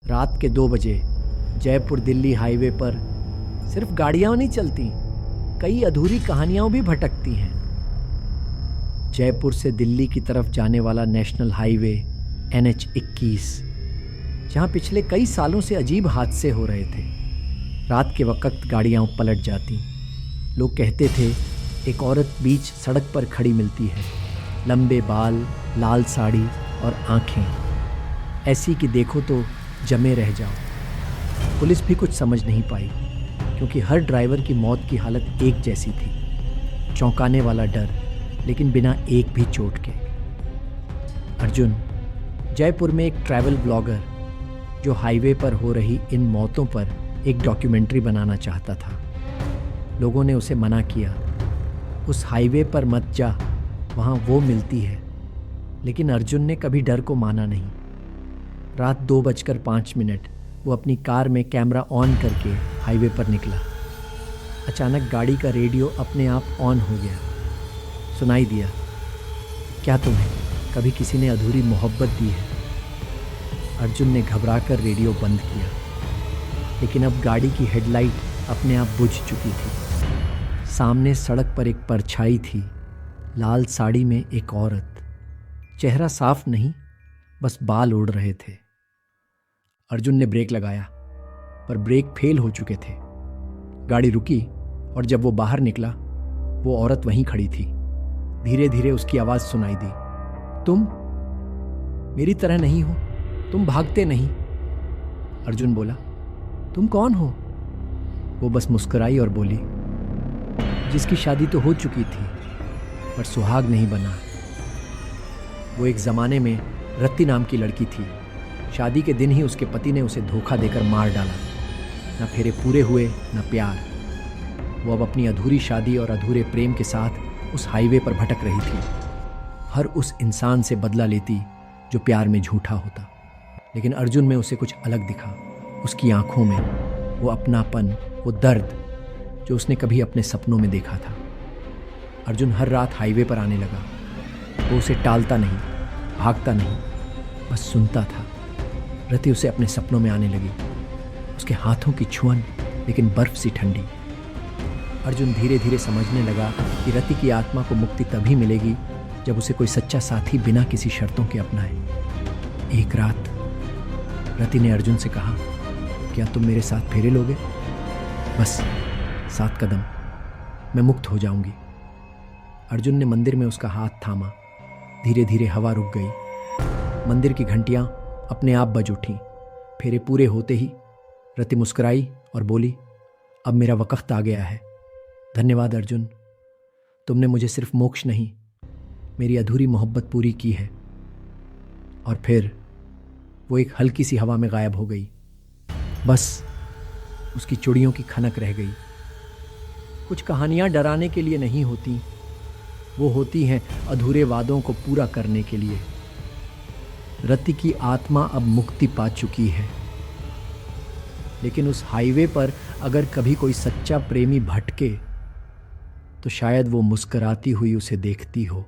रात के 2 बजे जयपुर दिल्ली हाईवे पर सिर्फ गाड़ियां नहीं चलती, कई अधूरी कहानियां भी भटकती हैं। जयपुर से दिल्ली की तरफ जाने वाला नेशनल हाईवे NH 21, जहां पिछले कई सालों से अजीब हादसे हो रहे थे। रात के वक्त गाड़ियां पलट जाती। लोग कहते थे एक औरत बीच सड़क पर खड़ी मिलती है, लंबे बाल, लाल साड़ी और आंखें ऐसी कि देखो तो जमे रह जाओ। पुलिस भी कुछ समझ नहीं पाई, क्योंकि हर ड्राइवर की मौत की हालत एक जैसी थी, चौंकाने वाला डर, लेकिन बिना एक भी चोट के। अर्जुन जयपुर में एक ट्रैवल ब्लॉगर, जो हाईवे पर हो रही इन मौतों पर एक डॉक्यूमेंट्री बनाना चाहता था। लोगों ने उसे मना किया, उस हाईवे पर मत जा, वहाँ वो मिलती है। लेकिन अर्जुन ने कभी डर को माना नहीं। रात 2:05 वो अपनी कार में कैमरा ऑन करके हाईवे पर निकला। अचानक गाड़ी का रेडियो अपने आप ऑन हो गया। सुनाई दिया, क्या तुम्हें कभी किसी ने अधूरी मोहब्बत दी है? अर्जुन ने घबराकर रेडियो बंद किया, लेकिन अब गाड़ी की हेडलाइट अपने आप बुझ चुकी थी। सामने सड़क पर एक परछाई थी, लाल साड़ी में एक औरत। चेहरा साफ नहीं, बस बाल उड़ रहे थे। अर्जुन ने ब्रेक लगाया, पर ब्रेक फेल हो चुके थे। गाड़ी रुकी और जब वो बाहर निकला, वो औरत वहीं खड़ी थी। धीरे धीरे उसकी आवाज सुनाई दी, तुम मेरी तरह नहीं हो, तुम भागते नहीं। अर्जुन बोला, तुम कौन हो? वो बस मुस्कुराई और बोली, जिसकी शादी तो हो चुकी थी, पर सुहाग नहीं बना। वो एक ज़माने में रत्ती नाम की लड़की थी। शादी के दिन ही उसके पति ने उसे धोखा देकर मार डाला। न फेरे पूरे हुए, न प्यार। वो अब अपनी अधूरी शादी और अधूरे प्रेम के साथ उस हाईवे पर भटक रही थी। हर उस इंसान से बदला लेती जो प्यार में झूठा होता। लेकिन अर्जुन में उसे कुछ अलग दिखा। उसकी आंखों में वो अपनापन, वो दर्द जो उसने कभी अपने सपनों में देखा था। अर्जुन हर रात हाईवे पर आने लगा। वो उसे टालता नहीं, भागता नहीं, बस सुनता था। रति उसे अपने सपनों में आने लगी, उसके हाथों की छुअन लेकिन बर्फ सी ठंडी। अर्जुन धीरे धीरे समझने लगा कि रति की आत्मा को मुक्ति तभी मिलेगी जब उसे कोई सच्चा साथी बिना किसी शर्तों के अपनाए। एक रात रति ने अर्जुन से कहा, क्या तुम मेरे साथ फेरे लोगे? बस 7 कदम, मैं मुक्त हो जाऊंगी। अर्जुन ने मंदिर में उसका हाथ थामा। धीरे धीरे हवा रुक गई। मंदिर की घंटियां अपने आप बज उठीं। फेरे पूरे होते ही रति मुस्कुराई और बोली, अब मेरा वक्त आ गया है। धन्यवाद अर्जुन, तुमने मुझे सिर्फ मोक्ष नहीं, मेरी अधूरी मोहब्बत पूरी की है। और फिर वो एक हल्की सी हवा में गायब हो गई। बस उसकी चूड़ियों की खनक रह गई। कुछ कहानियां डराने के लिए नहीं होती, वो होती हैं अधूरे वादों को पूरा करने के लिए। रति की आत्मा अब मुक्ति पा चुकी है, लेकिन उस हाईवे पर अगर कभी कोई सच्चा प्रेमी भटके, तो शायद वो मुस्कुराती हुई उसे देखती हो।